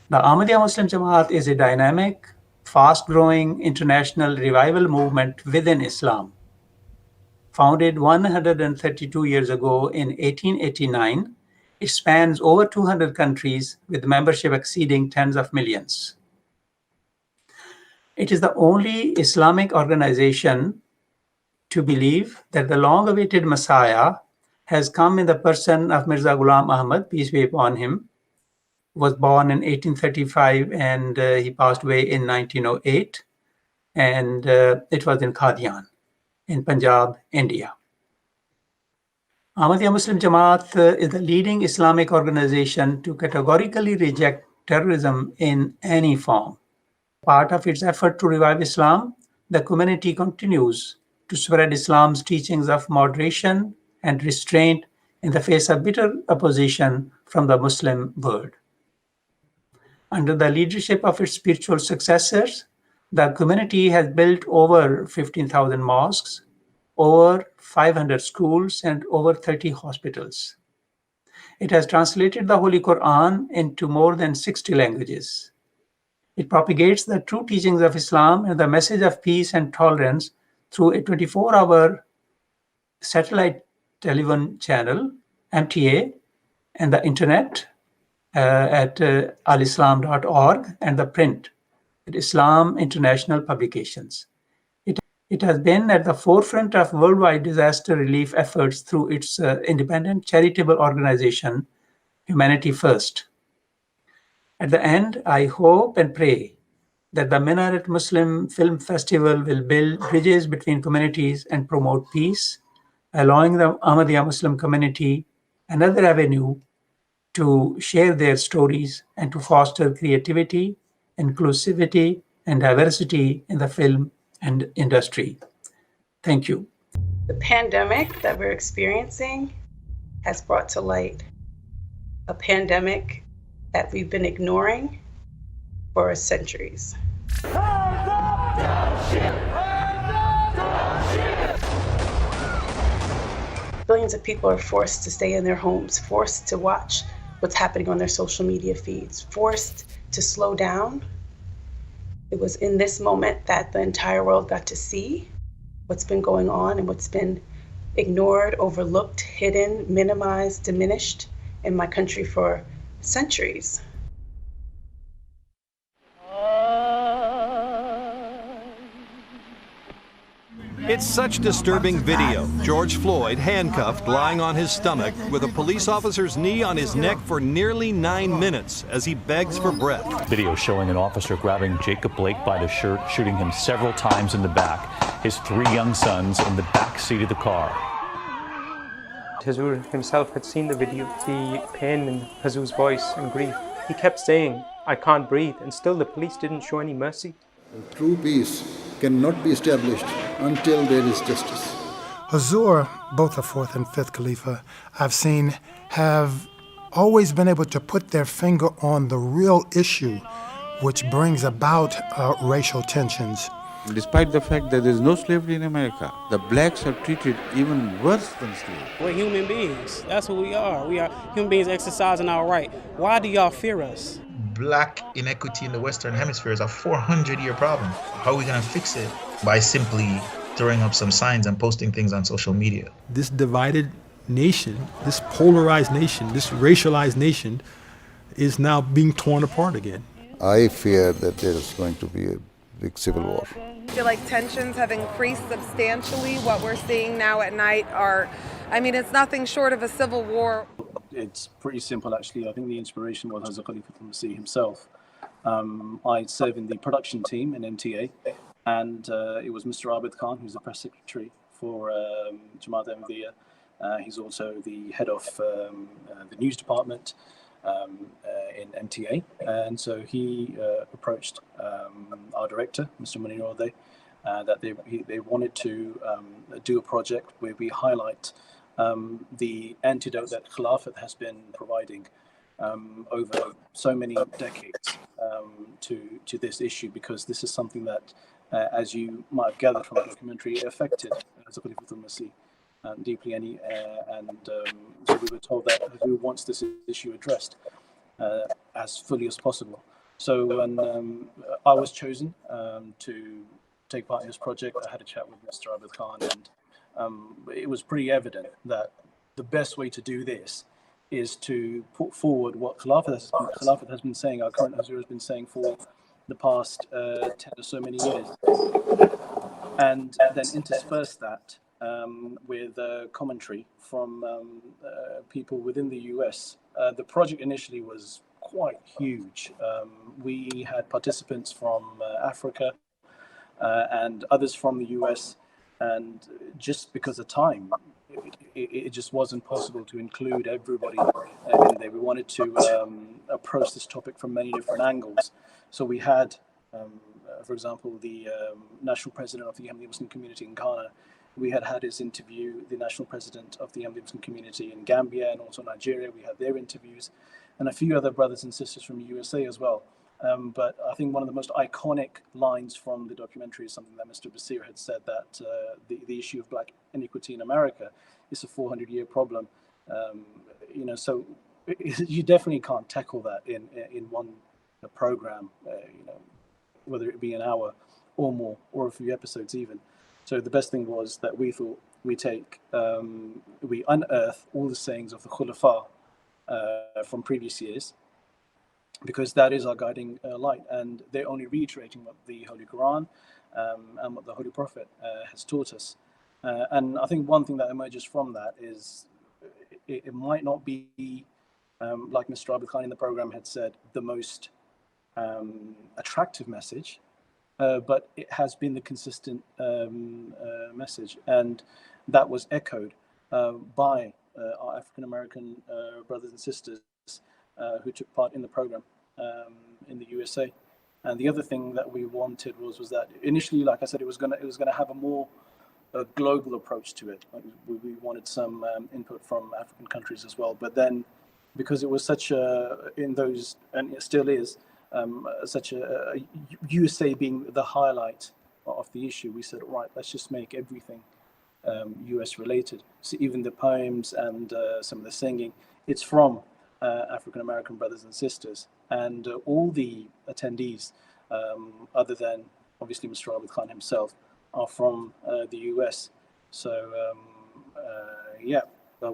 The Ahmadiyya Muslim Jamaat is a dynamic, fast-growing international revival movement within Islam. Founded 132 years ago in 1889, it spans over 200 countries with membership exceeding tens of millions. It is the only Islamic organization to believe that the long-awaited Messiah has come in the person of Mirza Ghulam Ahmad, peace be upon him, was born in 1835 and he passed away in 1908. And it was in Qadian, in Punjab, India. Ahmadiyya Muslim Jamaat is the leading Islamic organization to categorically reject terrorism in any form. Part of its effort to revive Islam, the community continues to spread Islam's teachings of moderation and restraint in the face of bitter opposition from the Muslim world. Under the leadership of its spiritual successors, the community has built over 15,000 mosques, over 500 schools, and over 30 hospitals. It has translated the Holy Quran into more than 60 languages. It propagates the true teachings of Islam and the message of peace and tolerance through a 24-hour satellite television channel, MTA, and the internet at alislam.org, and the print at Islam International Publications. It has been at the forefront of worldwide disaster relief efforts through its independent charitable organization, Humanity First. At the end, I hope and pray that the Minaret Muslim Film Festival will build bridges between communities and promote peace, allowing the Ahmadiyya Muslim community another avenue to share their stories and to foster creativity, inclusivity, and diversity in the film and industry. Thank you. The pandemic that we're experiencing has brought to light a pandemic that we've been ignoring for centuries. Billions of people are forced to stay in their homes, forced to watch what's happening on their social media feeds, forced to slow down. It was in this moment that the entire world got to see what's been going on and what's been ignored, overlooked, hidden, minimized, diminished in my country for centuries. It's such disturbing video. George Floyd handcuffed, lying on his stomach, with a police officer's knee on his neck for nearly 9 minutes as he begs for breath. Video showing an officer grabbing Jacob Blake by the shirt, shooting him several times in the back. His 3 young sons in the back seat of the car. Hazur himself had seen the video, the pain in Hazur's voice and grief. He kept saying, "I can't breathe," and still the police didn't show any mercy. True peace cannot be established until there is justice. Hazur, both the 4th and 5th Khalifa I've seen, have always been able to put their finger on the real issue which brings about racial tensions. Despite the fact that there is no slavery in America, the blacks are treated even worse than slaves. We're human beings. That's who we are. We are human beings exercising our right. Why do y'all fear us? Black inequity in the Western Hemisphere is a 400-year problem. How are we going to fix it? By simply throwing up some signs and posting things on social media. This divided nation, this polarized nation, this racialized nation is now being torn apart again. I fear that there is going to be a big civil war. I feel like tensions have increased substantially. What we're seeing now at night it's nothing short of a civil war. It's pretty simple, actually. I think the inspiration was Hazrat Khalifa al-Masih himself. I serve in the production team in MTA, and it was Mr. Abid Khan, who's the press secretary for Jamaat Ahmadiyya. He's also the head of the news department in MTA, and so he approached our director, Mr. Minaret, that they wanted to do a project where we highlight the antidote that Khilafat has been providing over so many decades to this issue, because this is something that, as you might have gathered from the documentary, affected Hazrat Khalifa al-Masih deeply, and so we were told that who wants this issue addressed as fully as possible. So when I was chosen to take part in this project, I had a chat with Mr. Abid Khan, and it was pretty evident that the best way to do this is to put forward what Khilafat has been saying, our current Hazur has been saying for the past 10 or so many years, and then intersperse that with commentary from people within the US. The project initially was quite huge. We had participants from Africa and others from the US, and just because of time, it just wasn't possible to include everybody in there. We wanted to approach this topic from many different angles. So we had, for example, the national president of the Ahmadiyya Muslim community in Ghana. We had his interview, the national president of the Ahmadiyya Muslim community in Gambia and also Nigeria. We had their interviews, and a few other brothers and sisters from the USA as well. But I think one of the most iconic lines from the documentary is something that Mr. Basir had said, that the issue of black inequity in America is a 400-year problem. So you definitely can't tackle that in one program, whether it be an hour or more, or a few episodes even. So the best thing was that we thought we unearth all the sayings of the Khulafa from previous years, because that is our guiding light, and they're only reiterating what the Holy Quran and what the Holy Prophet has taught us. And I think one thing that emerges from that is it might not be, like Mr. Abid Khan in the program had said, the most attractive message, but it has been the consistent message, and that was echoed by our African American brothers and sisters who took part in the program in the USA. And the other thing that we wanted was that initially, like I said, it was gonna have a more global approach to it. Like we wanted some input from African countries as well, but then because it was such in those, and it still is, such a USA being the highlight of the issue, we said, right, let's just make everything US related. So even the poems and some of the singing, it's from African American brothers and sisters, and all the attendees, other than obviously Mr. Abid Khan himself, are from the US. So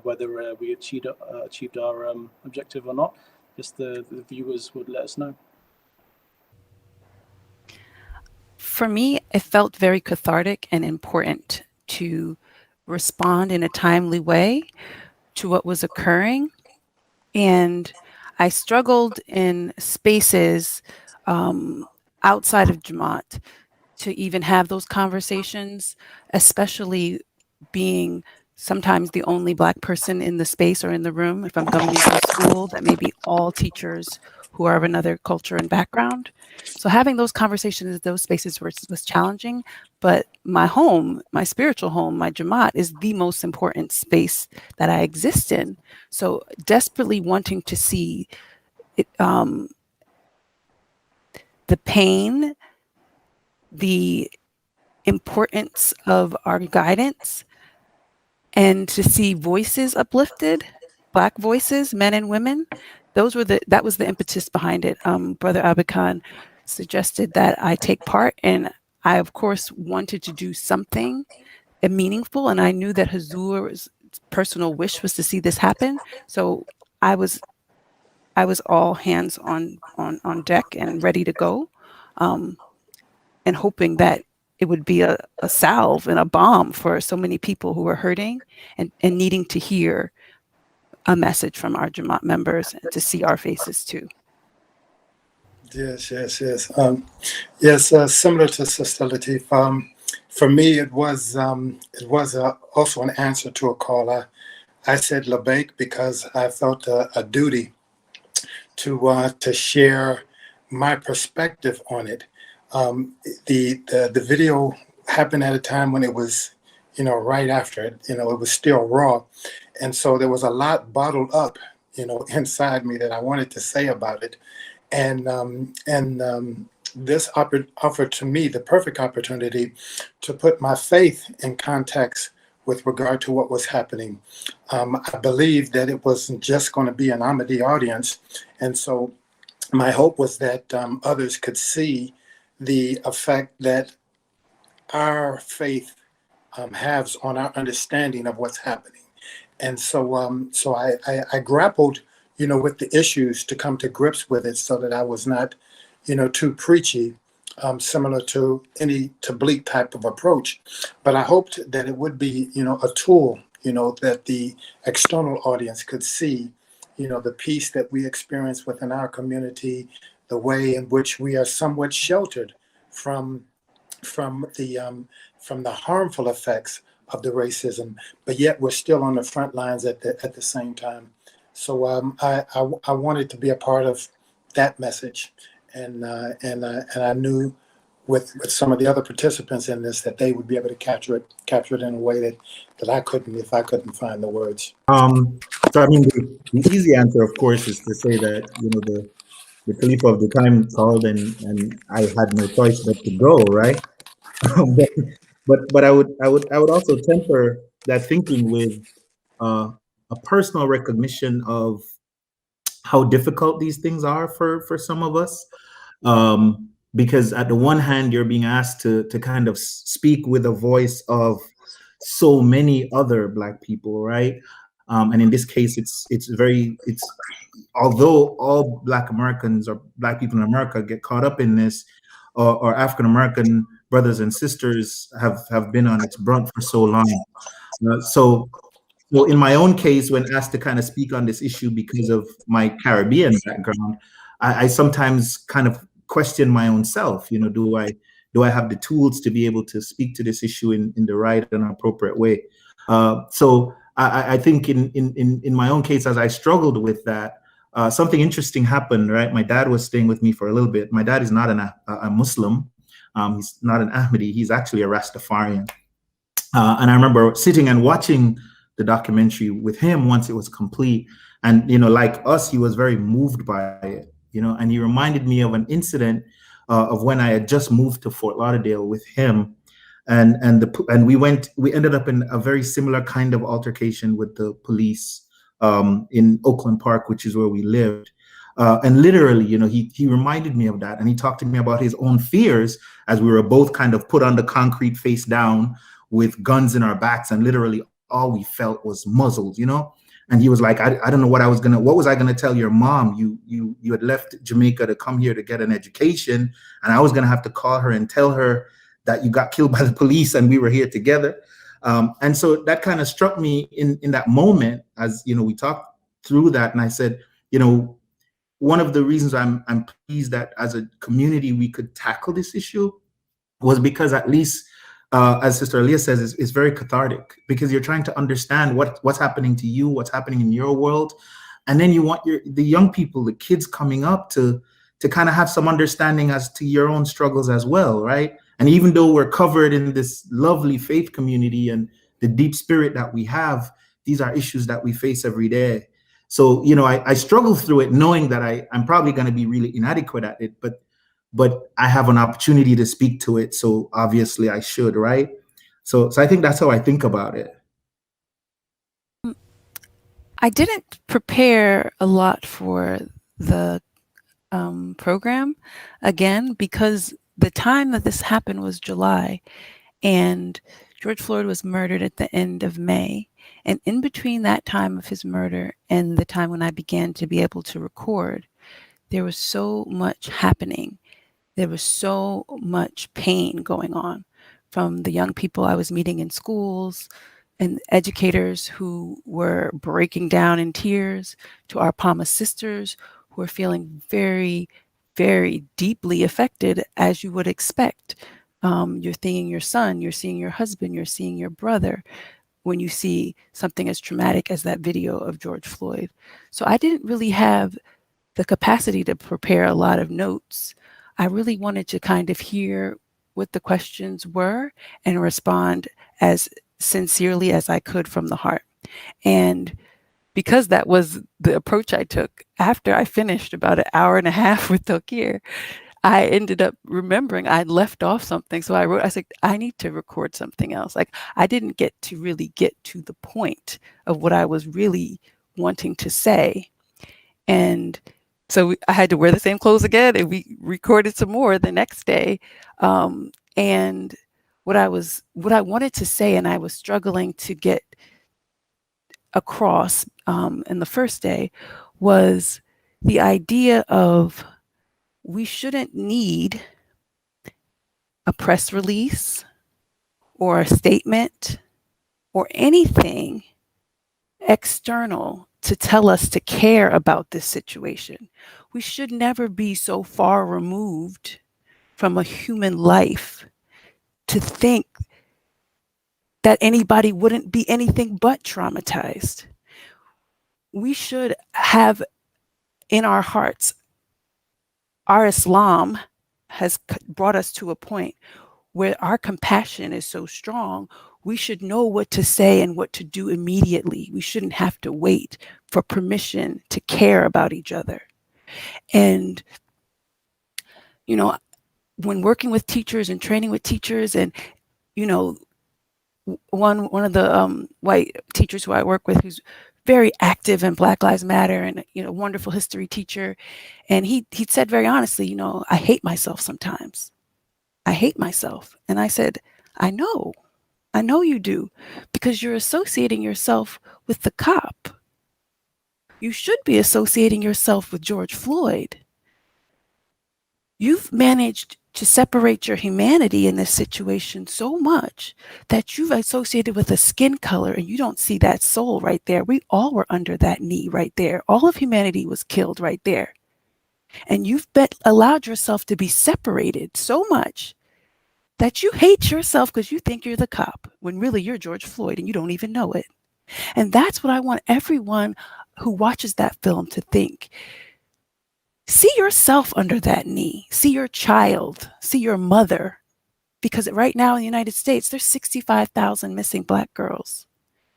whether we achieved our objective or not, just the viewers would let us know. For me, it felt very cathartic and important to respond in a timely way to what was occurring. And I struggled in spaces outside of Jamaat to even have those conversations, especially being sometimes the only Black person in the space or in the room. If I'm going into a school, that may be all teachers who are of another culture and background. So having those conversations in those spaces was challenging, but my home, my spiritual home, my Jamaat is the most important space that I exist in. So desperately wanting to see it, the pain, the importance of our guidance, and to see voices uplifted, Black voices, men and women. That was the impetus behind it. Brother Abid Khan suggested that I take part, and I of course wanted to do something meaningful, and I knew that Hazur's personal wish was to see this happen. So I was all hands on deck and ready to go, and hoping that it would be a salve and a balm for so many people who are hurting and needing to hear a message from our Jamaat members and to see our faces too. Yes. Similar to Sister Latif, for me it was also an answer to a call. I said Labaik because I felt a duty to share my perspective on it. The video happened at a time when it was, right after it, it was still raw. And so there was a lot bottled up, inside me that I wanted to say about it. And this offered to me the perfect opportunity to put my faith in context with regard to what was happening. I believed that it wasn't just going to be an Ahmadi audience. And so my hope was that others could see the effect that our faith has on our understanding of what's happening. And so I grappled, with the issues to come to grips with it, so that I was not, too preachy, similar to any tabligh type of approach. But I hoped that it would be, a tool, that the external audience could see, the peace that we experience within our community, the way in which we are somewhat sheltered from from the um, from the harmful effects of the racism, but yet we're still on the front lines at the same time. So I wanted to be a part of that message, and I knew with some of the other participants in this that they would be able to capture it in a way that I couldn't if I couldn't find the words. So I mean, the easy answer, of course, is to say that the Khalifa of the time called, and I had no choice but to go, right? but but I would also temper that thinking with a personal recognition of how difficult these things are for some of us. Because at the one hand, you're being asked to kind of speak with a voice of so many other Black people, right? And in this case, it's although all Black Americans or Black people in America get caught up in this, or African American brothers and sisters have been on its brunt for so long. So in my own case, when asked to kind of speak on this issue because of my Caribbean background, I sometimes kind of question my own self. Do I have the tools to be able to speak to this issue in the right and appropriate way? So I think in my own case, as I struggled with that, something interesting happened. Right, my dad was staying with me for a little bit. My dad is not a Muslim. He's not an Ahmadi. He's actually a Rastafarian. And I remember sitting and watching the documentary with him once it was complete. And, like us, he was very moved by it, and he reminded me of an incident of when I had just moved to Fort Lauderdale with him. And we ended up in a very similar kind of altercation with the police in Oakland Park, which is where we lived. And literally, he reminded me of that. And he talked to me about his own fears as we were both kind of put on the concrete face down with guns in our backs, and literally all we felt was muzzled, And he was like, I don't know what was I gonna tell your mom? You had left Jamaica to come here to get an education, and I was gonna have to call her and tell her that you got killed by the police and we were here together. And so that kind of struck me in that moment, as we talked through that, and I said, one of the reasons I'm pleased that as a community we could tackle this issue was because at least, as Sister Aliyah says, it's very cathartic, because you're trying to understand what's happening to you, what's happening in your world, and then you want the young people, the kids coming up, to kind of have some understanding as to your own struggles as well, right? And even though we're covered in this lovely faith community and the deep spirit that we have, these are issues that we face every day. So I struggle through it, knowing that I'm probably going to be really inadequate at it, but I have an opportunity to speak to it, so obviously I should, right? So I think that's how I think about it. I didn't prepare a lot for the program, again, because the time that this happened was July, and George Floyd was murdered at the end of May. And in between that time of his murder and the time when I began to be able to record, there was so much happening. There was so much pain going on, from the young people I was meeting in schools and educators who were breaking down in tears, to our Palma sisters who are feeling very, very deeply affected, as you would expect. You're seeing your son, you're seeing your husband, you're seeing your brother when you see something as traumatic as that video of George Floyd. So I didn't really have the capacity to prepare a lot of notes. I really wanted to kind of hear what the questions were and respond as sincerely as I could from the heart. And because that was the approach I took, after I finished about an hour and a half with Tokir, I ended up remembering I'd left off something. So I said, I need to record something else. Like, I didn't get to the point of what I was really wanting to say. And So I had to wear the same clothes again, and we recorded some more the next day. And what I wanted to say, and I was struggling to get across in the first day, was the idea of we shouldn't need a press release or a statement or anything external to tell us to care about this situation. We should never be so far removed from a human life to think that anybody wouldn't be anything but traumatized. We should have in our hearts, our Islam has brought us to a point where our compassion is so strong, we should know what to say and what to do immediately. We shouldn't have to wait for permission to care about each other. And, you know, when working with teachers and training with teachers, and, you know, one of the white teachers who I work with, who's very active in Black Lives Matter and, you know, wonderful history teacher. And he said very honestly, you know, I hate myself sometimes. I hate myself. And I said, I know you do, because you're associating yourself with the cop. You should be associating yourself with George Floyd. You've managed to separate your humanity in this situation so much that you've associated with a skin color, and you don't see that soul right there. We all were under that knee right there. All of humanity was killed right there. And you've allowed yourself to be separated so much that you hate yourself because you think you're the cop, when really you're George Floyd and you don't even know it. And that's what I want everyone who watches that film to think. See yourself under that knee. See your child. See your mother. Because right now in the United States, there's 65,000 missing Black girls.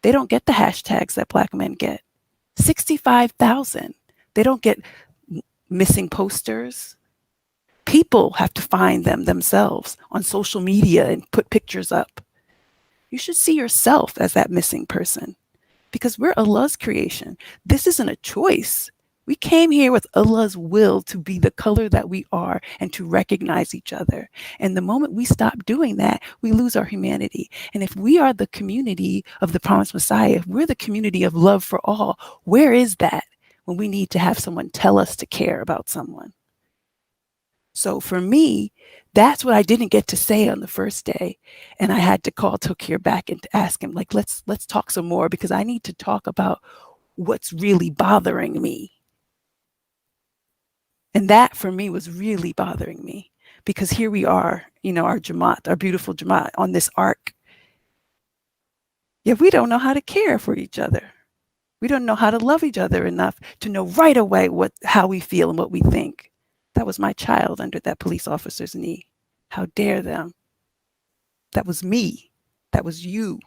They don't get the hashtags that Black men get. 65,000. They don't get missing posters. People have to find them themselves on social media and put pictures up. You should see yourself as that missing person, because we're Allah's creation. This isn't a choice. We came here with Allah's will to be the color that we are and to recognize each other. And the moment we stop doing that, we lose our humanity. And if we are the community of the promised Messiah, if we're the community of love for all, where is that when we need to have someone tell us to care about someone? So for me, that's what I didn't get to say on the first day. And I had to call Tokir back and to ask him, like, let's talk some more, because I need to talk about what's really bothering me. And that for me was really bothering me, because here we are, you know, our Jamaat, our beautiful Jamaat on this ark. Yet we don't know how to care for each other. We don't know how to love each other enough to know right away how we feel and what we think. That was my child under that police officer's knee. How dare them? That was me. That was you.